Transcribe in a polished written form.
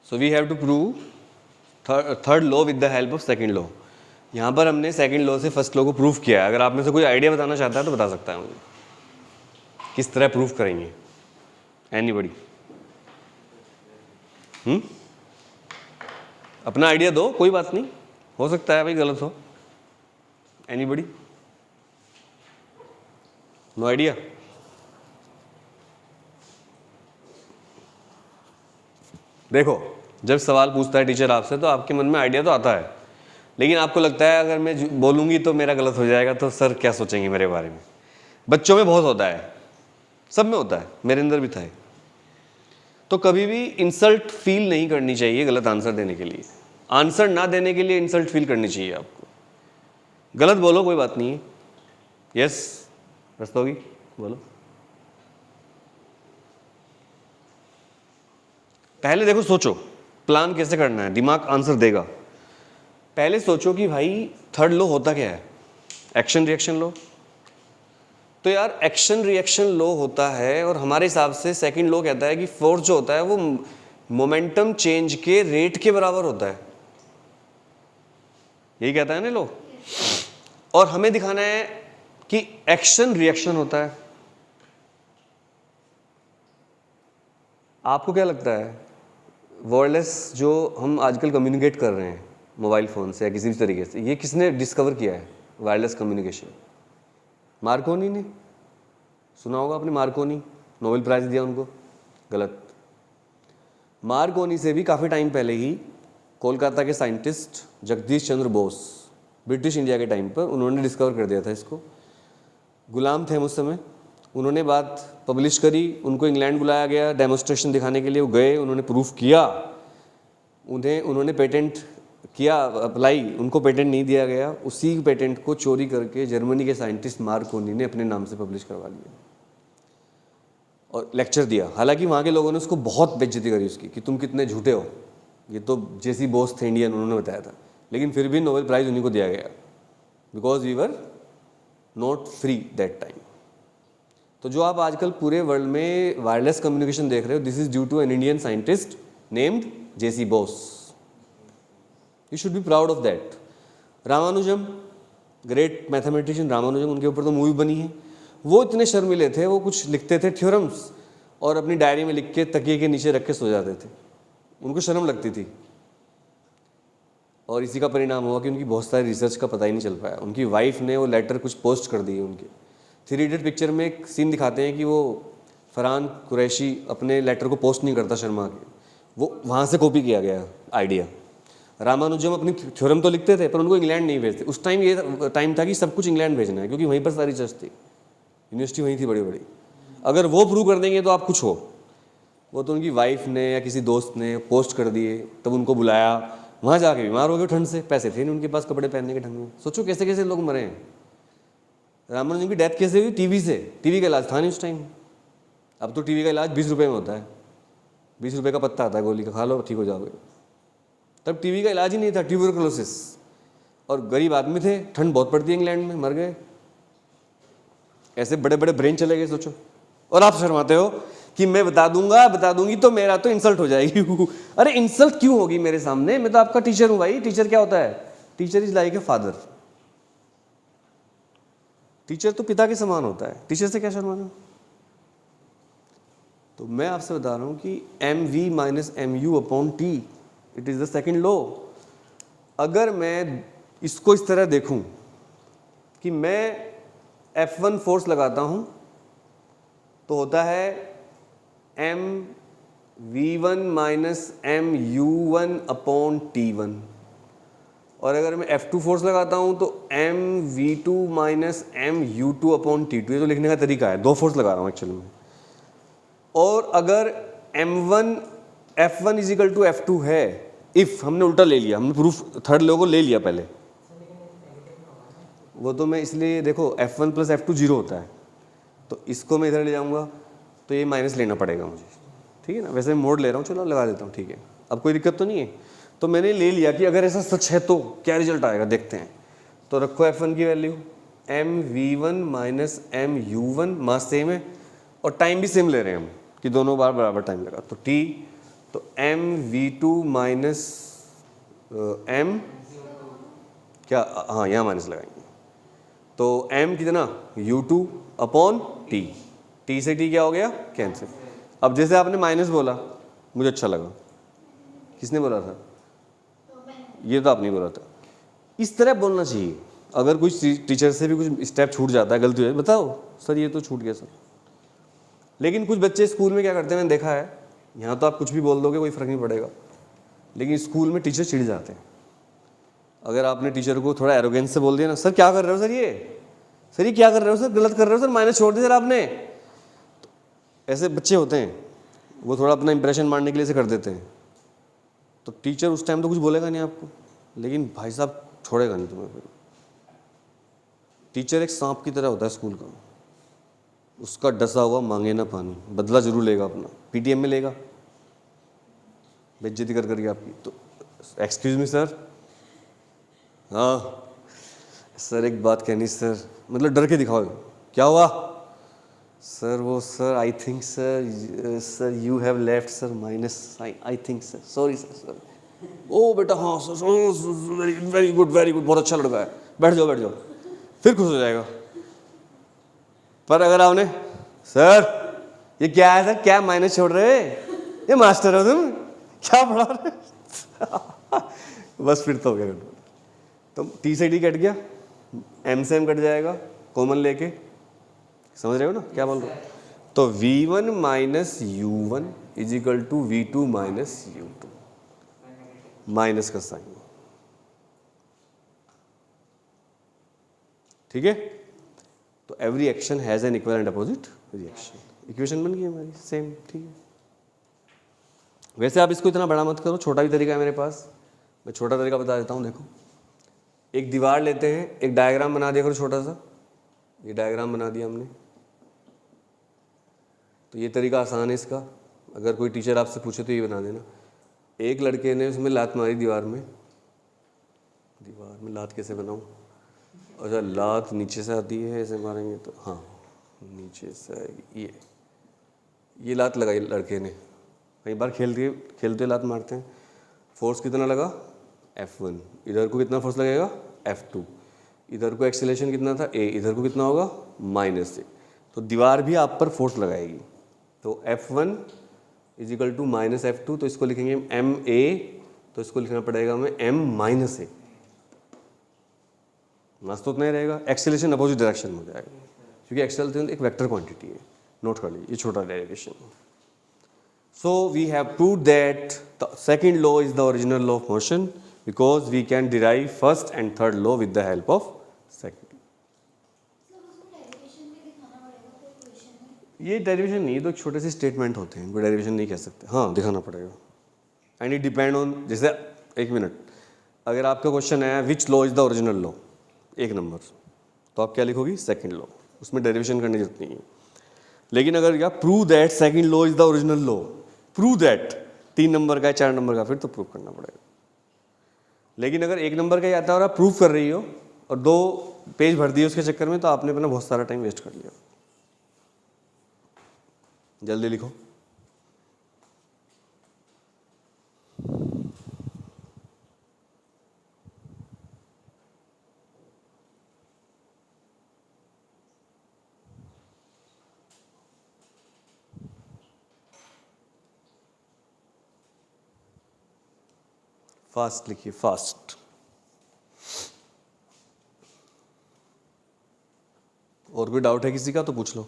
So we have to prove third law with the help of second law. यहाँ पर हमने second law से first law को prove किया है। अगर आप में से कोई आइडिया बताना चाहता है तो बता सकता है मुझे, किस तरह प्रूव करेंगे? एनीबडी? अपना आइडिया दो, कोई बात नहीं, हो सकता है भाई गलत हो। एनीबडी? No idea? देखो, जब सवाल पूछता है टीचर आपसे तो आपके मन में आइडिया तो आता है, लेकिन आपको लगता है अगर मैं बोलूंगी तो मेरा गलत हो जाएगा, तो सर क्या सोचेंगे मेरे बारे में। बच्चों में बहुत होता है, सब में होता है, मेरे अंदर भी था। तो कभी भी इंसल्ट फील नहीं करनी चाहिए गलत आंसर देने के लिए। आंसर ना देने के लिए इंसल्ट फील करनी चाहिए आपको। गलत बोलो, कोई बात नहीं है। यस रस्तोगी, बोलो। पहले देखो, सोचो प्लान कैसे करना है, दिमाग आंसर देगा। पहले सोचो कि भाई थर्ड लॉ होता क्या है? Action reaction law. तो यार एक्शन रिएक्शन लॉ होता है, और हमारे हिसाब से सेकंड लॉ कहता है कि फोर्स जो होता है वो मोमेंटम चेंज के रेट के बराबर होता है। यही कहता है ना लॉ। और हमें दिखाना है कि एक्शन रिएक्शन होता है। आपको क्या लगता है, वायरलेस जो हम आजकल कम्युनिकेट कर रहे हैं मोबाइल फ़ोन से या किसी भी तरीके से, ये किसने डिस्कवर किया है? वायरलेस कम्युनिकेशन मार्कोनी ने। सुना होगा आपने, मार्कोनी, नोबेल प्राइज़ दिया उनको। गलत। मार्कोनी से भी काफ़ी टाइम पहले ही कोलकाता के scientist Jagdish Chandra Bose, British India के टाइम पर, उन्होंने डिस्कवर कर दिया था इसको। गुलाम थे उस समय। उन्होंने बात पब्लिश करी, उनको इंग्लैंड बुलाया गया डेमोस्ट्रेशन दिखाने के लिए। वो गए, उन्होंने प्रूफ किया, उन्होंने पेटेंट किया अप्लाई, उनको पेटेंट नहीं दिया गया। उसी पेटेंट को चोरी करके जर्मनी के साइंटिस्ट मार्कोनी ने अपने नाम से पब्लिश करवा लिया और लेक्चर दिया। हालांकि वहाँ के लोगों ने उसको बहुत बेइज्जती करी उसकी, कि तुम कितने झूठे हो, ये तो जेसी बोस थे इंडियन, उन्होंने बताया था। लेकिन फिर भी नोबेल प्राइज़ उन्हीं को दिया गया, because we were not free that time. तो जो आप आजकल पूरे वर्ल्ड में वायरलेस कम्युनिकेशन देख रहे हो, this is due to an Indian scientist named JC Bose. You should be proud of that. Ramanujam, great mathematician Ramanujam, उनके ऊपर तो मूवी बनी है। वो इतने शर्मिले थे, वो कुछ लिखते थे थ्योरम्स और अपनी डायरी में लिख के तकिए के नीचे रख के सो जाते थे। उनको शर्म लगती थी, और इसी का परिणाम हुआ कि उनकी बहुत सारी रिसर्च का पता ही नहीं चल पाया। उनकी वाइफ ने वो लेटर कुछ पोस्ट कर दिए उनके। 3 इडियट पिक्चर में एक सीन दिखाते हैं कि वो फरहान कुरैशी अपने लेटर को पोस्ट नहीं करता शर्मा के, वो वहाँ से कॉपी किया गया आइडिया। रामानुजम अपनी थ्योरम तो लिखते थे पर उनको इंग्लैंड नहीं भेजते। उस टाइम ये टाइम था कि सब कुछ इंग्लैंड भेजना है, क्योंकि वहीं पर सारी रिसर्च थी, यूनिवर्सिटी वहीं थी बड़ी बड़ी। अगर वो प्रूव कर देंगे तो आप कुछ हो। वो तो उनकी वाइफ ने या किसी दोस्त ने पोस्ट कर दिए, तब उनको बुलाया, वहाँ जाके बीमार हो गए ठंड से। पैसे थे नहीं उनके पास कपड़े पहनने के ढंग में। सोचो कैसे कैसे लोग मरे हैं। रामानुजन की डेथ कैसे हुई? टीवी से। टीवी का इलाज था नहीं उस टाइम। अब तो टीवी का इलाज 20 रुपये में होता है, 20 रुपये का पत्ता आता है गोली का, खा लो ठीक हो जाओगे। तब टीवी का इलाज ही नहीं था, ट्यूबरकुलोसिस, और गरीब आदमी थे, ठंड बहुत पड़ती है इंग्लैंड में, मर गए। ऐसे बड़े बड़े ब्रेन चले गए, सोचो। और आप शर्माते हो कि मैं बता दूंगी तो मेरा तो इंसल्ट हो जाएगी। अरे इंसल्ट क्यों होगी मेरे सामने? मैं तो आपका टीचर हूं भाई। टीचर क्या होता है? Teacher is like a father. Teacher तो पिता के समान होता है, टीचर से क्या शर्माना? तो मैं आपसे बता रहा हूं कि mv minus mu upon t, it is the second law. अगर मैं इसको इस तरह देखूं कि मैं F1 फोर्स लगाता हूं तो होता है mv1 minus mu1 upon t1, और अगर मैं F2 फोर्स लगाता हूं तो mv2 minus mu2 upon t2। ये तो लिखने का तरीका है, 2 फोर्स लगा रहा हूं एक्चुअली में। और अगर m1 F1 is equal to F2 है, इफ हमने उल्टा ले लिया, हमने प्रूफ थर्ड लॉ को ले लिया पहले, वो तो मैं इसलिए देखो F1 प्लस F2 0 होता है, तो इसको मैं इधर ले जाऊंगा तो ये माइनस लेना पड़ेगा मुझे, ठीक है ना। वैसे मैं मोड ले रहा हूँ, चलो लगा देता हूँ, ठीक है। अब कोई दिक्कत तो नहीं है। तो मैंने ले लिया कि अगर ऐसा सच है तो क्या रिजल्ट आएगा, देखते हैं। तो रखो F1 की value mv1 minus mu1, mass same है और टाइम भी सेम ले रहे हैं हम कि दोनों बार बराबर टाइम लगा। तो t तो mv2 माइनस m क्या, हाँ यहाँ माइनस लगाएंगे, तो m कितना u2 अपॉन t, t से t क्या हो गया कैंसिल। अब जैसे आपने माइनस बोला मुझे अच्छा लगा, किसने बोला था, ये तो आपने बोला था। इस तरह बोलना चाहिए। अगर कोई टीचर से भी कुछ स्टेप छूट जाता है, गलती हो जाए, बताओ सर ये तो छूट गया सर। लेकिन कुछ बच्चे स्कूल में क्या करते हैं, मैंने देखा है, यहाँ तो आप कुछ भी बोल दोगे कोई फर्क नहीं पड़ेगा, लेकिन स्कूल में टीचर चिढ़ जाते हैं। अगर आपने टीचर को थोड़ा एरोगेंस से बोल दिया ना, सर क्या कर रहे हो सर, ये क्या कर रहे हो सर, गलत कर रहे हो सर, माइनस छोड़ दिया सर आपने, तो ऐसे बच्चे होते हैं, वो थोड़ा अपना इंप्रेशन मारने के लिए से कर देते हैं। तो टीचर उस टाइम तो कुछ बोलेगा नहीं आपको, लेकिन भाई साहब छोड़ेगा नहीं तुम्हें। फिर टीचर एक सांप की तरह होता है स्कूल का, उसका डसा हुआ मांगे ना पानी, बदला जरूर लेगा अपना, पीटीएम में लेगा, बेइज्जती कर करके आपकी। तो एक्सक्यूज मी सर, हाँ सर एक बात कहनी सर, मतलब डर के दिखाओ, क्या हुआ सर, वो sir I think sir you have left sir minus, I think sir, sorry sir, ओ बेटा हाँ सर, वेरी गुड बहुत अच्छा लड़का है, बैठ जाओ, फिर खुश हो जाएगा। पर अगर आपने सर ये क्या है सर, क्या माइनस छोड़ रहे, ये मास्टर हो तुम, क्या पढ़ा रहे बस फिर तो हो गया। तो टी से डी कट गया, एम से एम कट जाएगा, कॉमन लेके, समझ रहे हो ना क्या बोल रहे हो। तो v1 minus u1 is equal to v2 minus u2, minus का साइन, ठीक है। तो every action has an equal and opposite reaction, equation बन गई हमारी सेम, ठीक है। वैसे आप इसको इतना बड़ा मत करो, छोटा भी तरीका है मेरे पास, मैं छोटा तरीका बता देता हूँ। देखो एक दीवार लेते हैं, एक डायग्राम बना दिया करो छोटा सा, ये डायग्राम बना दिया हमने। तो ये तरीका आसान है इसका, अगर कोई टीचर आपसे पूछे तो ये बना देना। एक लड़के ने उसमें लात मारी दीवार में लात कैसे बनाऊँ, अच्छा लात नीचे से आती है, ऐसे मारेंगे तो, हाँ नीचे से ये लात लगाई लड़के ने। कई बार खेलते लात मारते हैं, फोर्स कितना लगा F1, इधर को कितना फोर्स लगेगा F2, इधर को एक्सेलरेशन कितना था A, इधर को कितना होगा -A, तो दीवार भी आप पर फोर्स लगाएगी। तो F1 is equal to -F2, तो इसको लिखेंगे MA, तो इसको लिखना पड़ेगा हमें M-A, मस्त उतना ही रहेगा। एक्सेलरेशन अपोजिट डायरेक्शन में हो जाएगा, क्योंकि एक्सेलरेशन एक वेक्टर क्वांटिटी है, नोट कर लीजिए, ये छोटा derivation. So we have proved that the second law is the original law of motion, because we can derive first and third law with the help of second. ये derivation नहीं, तो छोटे से स्टेटमेंट होते हैं, कोई डेरिवेशन नहीं कह सकते, हाँ दिखाना पड़ेगा। एंड इट डिपेंड ऑन, जैसे एक मिनट, अगर आपका क्वेश्चन है which law is the original law, एक नंबर, तो आप क्या लिखोगी सेकंड लॉ, उसमें डेरिवेशन करने की जरूरत नहीं है। लेकिन अगर क्या prove that second law is the original law, prove that 3 number का है 4 नंबर का, फिर तो प्रूव करना पड़ेगा। लेकिन अगर 1 नंबर का ही आता है और आप प्रूव कर रही हो और 2 पेज भर दिए उसके चक्कर में, तो आपने अपना बहुत सारा टाइम वेस्ट कर लिया। जल्दी लिखो। फास्ट लिखिए, फास्ट। और कोई डाउट है किसी का तो पूछ लो।